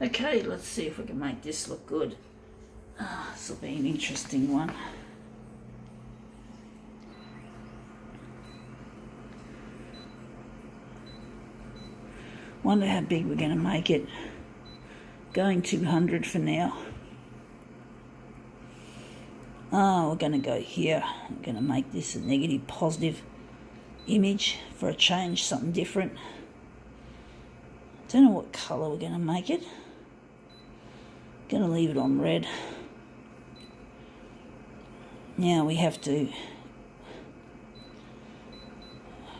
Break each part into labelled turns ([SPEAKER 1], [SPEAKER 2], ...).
[SPEAKER 1] Okay, let's see if we can make this look good. This will be an interesting one. Wonder how big we're going to make it. Going 200 for now. We're going to go here. I'm going to make this a negative positive image for a change, something different. Don't know what colour we're going to make it. Going to leave it on red. Now we have to,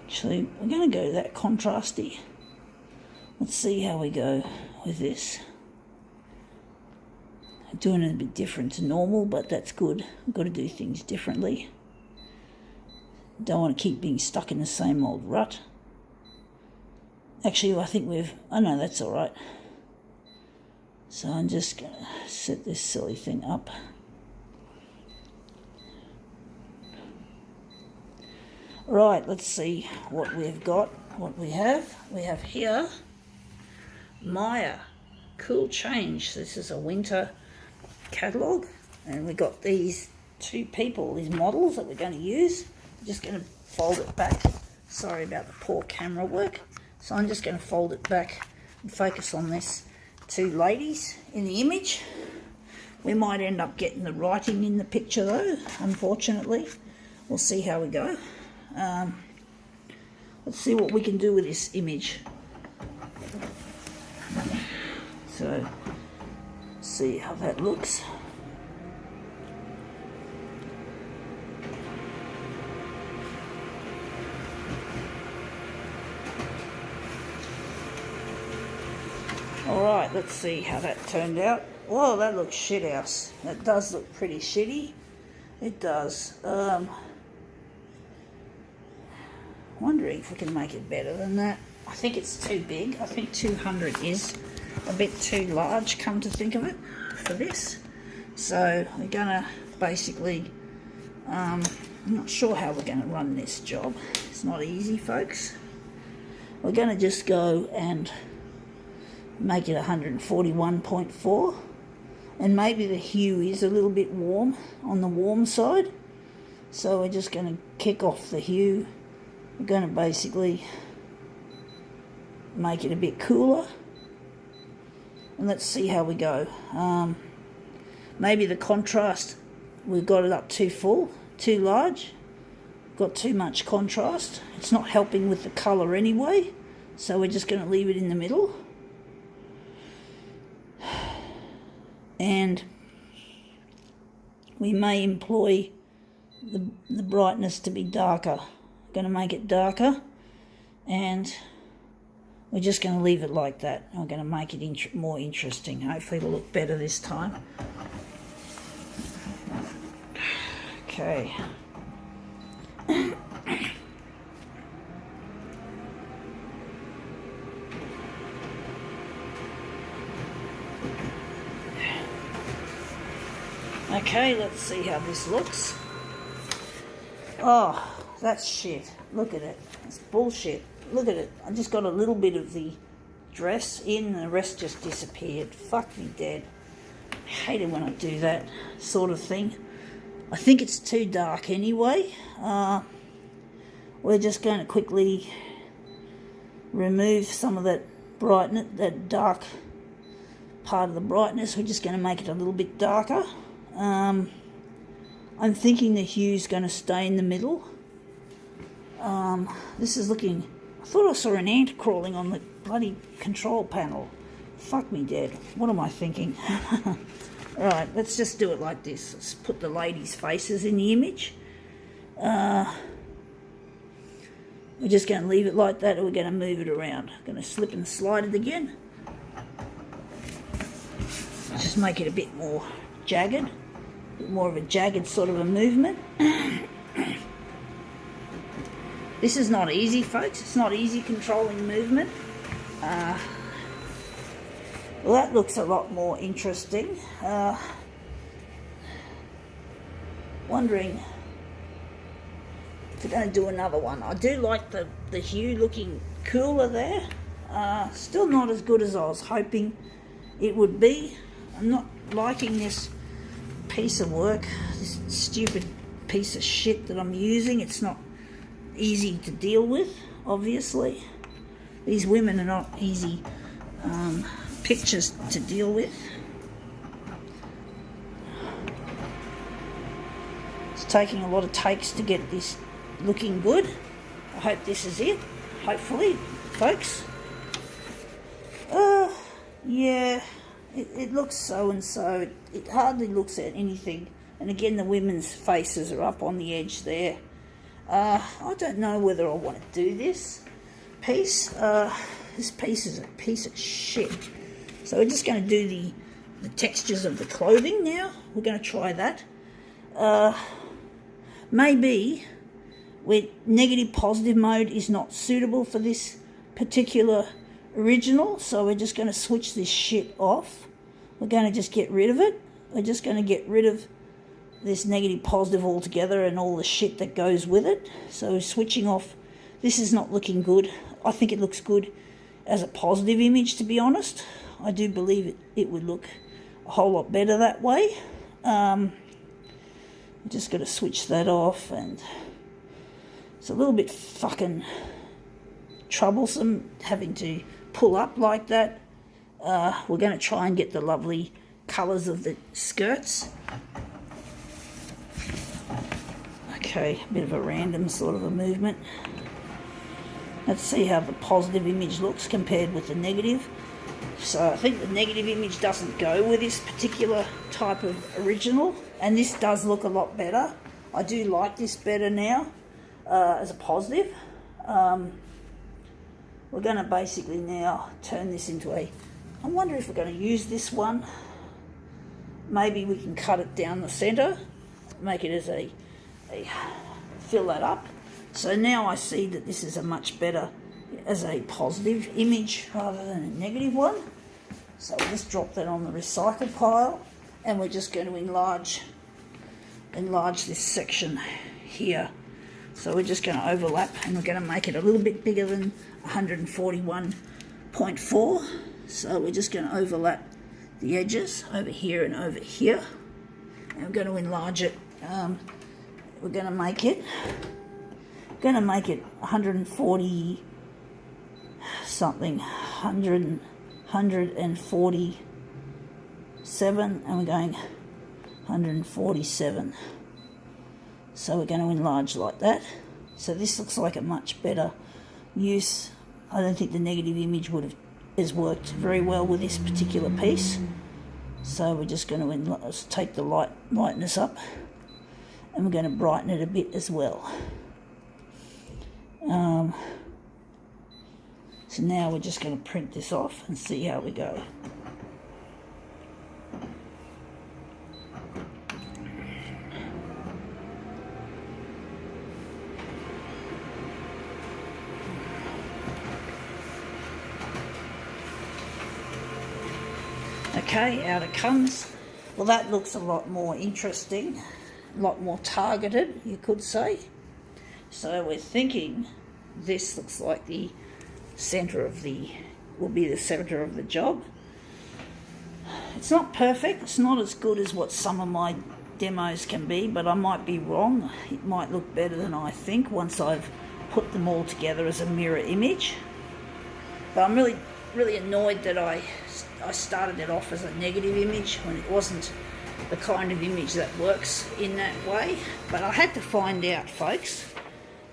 [SPEAKER 1] actually we're going to go that contrasty. Let's see how we go with this. I'm doing it a bit different to normal, but that's good. I've got to do things differently. Don't want to keep being stuck in the same old rut. Actually, I think oh no, that's all right. So I'm just going to set this silly thing up. Right, let's see what we've got, what we have. We have here Maya, cool change. This is a winter catalogue, and we've got these two people, these models that we're going to use. I'm just going to fold it back. Sorry about the poor camera work. So I'm just going to fold it back and focus on this two ladies in the image. We might end up getting the writing in the picture though, unfortunately. We'll see how we go. Let's see what we can do with this image. So, see how that looks. Alright, let's see how that turned out. Whoa, that looks shithouse. That does look pretty shitty. It does. Wondering if we can make it better than that. I think it's too big. I think 200 is a bit too large, come to think of it, for this. So we're gonna basically, I'm not sure how we're gonna run this job. It's not easy, folks. We're gonna just go and make it 141.4, and maybe the hue is a little bit warm, on the warm side. So we're just gonna kick off the hue. We're going to basically make it a bit cooler, and let's see how we go. Maybe the contrast, we've got it up too full, too large, got too much contrast. It's not helping with the colour anyway, so we're just going to leave it in the middle. And we may employ the brightness to be darker. Going to make it darker, and we're just going to leave it like that. I'm going to make it more interesting. Hopefully it'll look better this time. Okay. Okay, let's see how this looks. Oh, that's shit. Look at it. It's bullshit. Look at it. I just got a little bit of the dress in, and the rest just disappeared. Fuck me dead. I hate it when I do that sort of thing. I think it's too dark anyway. We're just going to quickly remove some of that brightness, that dark part of the brightness. We're just going to make it a little bit darker. I'm thinking the hue's going to stay in the middle. This is looking... I thought I saw an ant crawling on the bloody control panel. Fuck me dead. What am I thinking? Right, let's just do it like this. Let's put the ladies' faces in the image. We're just going to leave it like that, or we're going to move it around. Going to slip and slide it again. Just make it a bit more jagged. A bit more of a jagged sort of a movement. This is not easy, folks. It's not easy controlling movement. Well, that looks a lot more interesting. Wondering if we're going to do another one. I do like the hue looking cooler there. Still not as good as I was hoping. it would be. I'm not liking this piece of work, this stupid piece of shit that I'm using. It's not easy to deal with, obviously. These women are not easy pictures to deal with. It's taking a lot of takes to get this looking good. I hope this is it, hopefully, folks. Yeah, it looks so and so. It hardly looks at anything. And again, the women's faces are up on the edge there. I don't know whether I want to do this piece. This piece is a piece of shit. So we're just going to do the textures of the clothing now. We're going to try that. Maybe with negative positive mode is not suitable for this particular original, so we're just going to switch this shit off. We're going to just get rid of it. We're just going to get rid of this negative positive altogether and all the shit that goes with it. So switching off, this is not looking good. I think it looks good as a positive image, to be honest. I do believe it would look a whole lot better that way. I'm just going to switch that off, and it's a little bit fucking troublesome having to pull up like that. We're going to try and get the lovely colours of the skirts. Okay, a bit of a random sort of a movement. Let's see how the positive image looks compared with the negative. So I think the negative image doesn't go with this particular type of original, and this does look a lot better. I do like this better now as a positive. We're going to basically now turn this into a, I wonder if we're going to use this one. Maybe we can cut it down the centre, make it as a fill that up. So now I see that this is a much better as a positive image rather than a negative one. So we'll just drop that on the recycle pile, and we're just going to enlarge this section here. So we're just going to overlap, and we're going to make it a little bit bigger than 141.4. So we're just going to overlap the edges over here and over here, and we're going to enlarge it. We're going to make it 140 something, 147, and we're going 147. So we're going to enlarge like that. So this looks like a much better use. I don't think the negative image has worked very well with this particular piece. So we're just going to take the lightness up, and we're going to brighten it a bit as well. So now we're just going to print this off and see how we go. Okay, out it comes. Well, that looks a lot more interesting, a lot more targeted, you could say. So we're thinking this looks like the centre of will be the centre of the job. It's not perfect, it's not as good as what some of my demos can be, but I might be wrong. It might look better than I think once I've put them all together as a mirror image. But I'm really annoyed that I started it off as a negative image when it wasn't the kind of image that works in that way. But I had to find out, folks.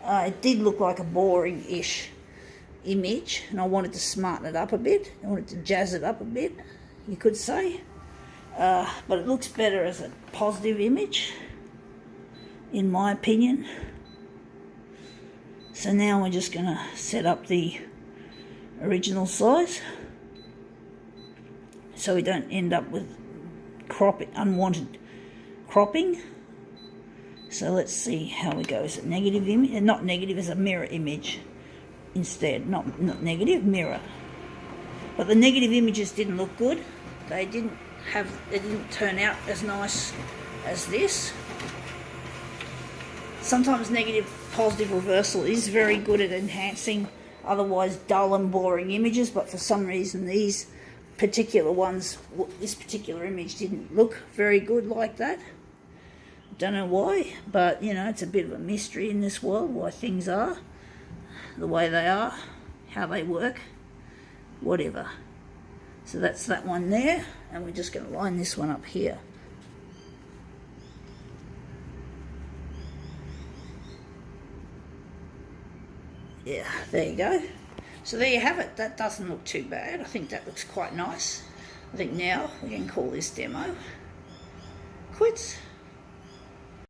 [SPEAKER 1] It did look like a boring-ish image, and I wanted to smarten it up a bit. I wanted to jazz it up a bit, you could say. But it looks better as a positive image, in my opinion. So now we're just going to set up the original size, so we don't end up with unwanted cropping. So let's see how we go. Is it negative image? Not negative, it's a mirror image instead. Not negative, mirror. But the negative images didn't look good. They didn't turn out as nice as this. Sometimes negative positive reversal is very good at enhancing otherwise dull and boring images, but for some reason these particular ones, this particular image didn't look very good like that. Don't know why, but you know, it's a bit of a mystery in this world why things are the way they are, how they work, whatever. So that's that one there, and we're just going to line this one up here. Yeah, there you go. So there you have it. That doesn't look too bad. I think that looks quite nice. I think now we can call this demo quits.